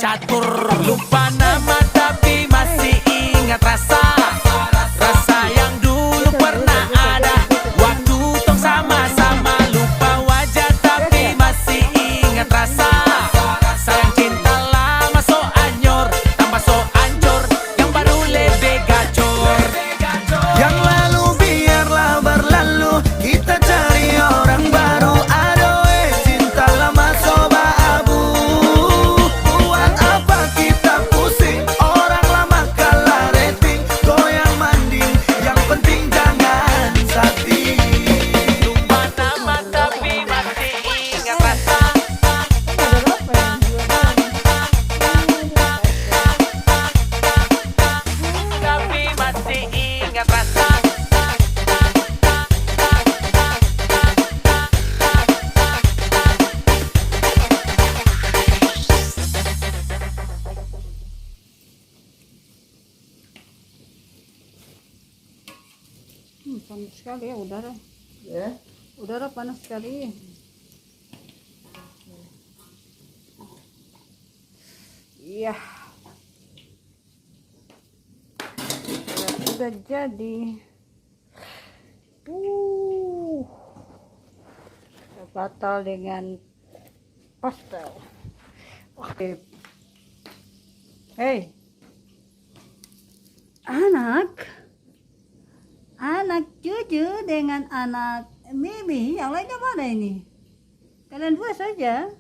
catur. Lupa nama tapi masih ingat rasa. Rasa yang dulu pernah ada waktu tong sama-sama. Lupa wajah tapi masih ingat rasa. Sayang cinta lama so anyor, tambah so ancur, yang baru lebih gacor. Yang lalu biarlah berlalu, kita cari orang baru. Adoe cinta lama soba abu. Buat apa kita pusing, orang lama kalah rating. Goyang manding, yang penting jangan sakit. Lupa nama tapi masih ingat rasa. Tapi masih ingat rasa. Panas sekali ya udara. Ya. Udara panas sekali. Iya. Sudah jadi. Batal dengan pastel. Oke. Hei. Anak Cucu dengan anak Mimi, yang lainnya mana ini? Kalian buat saja.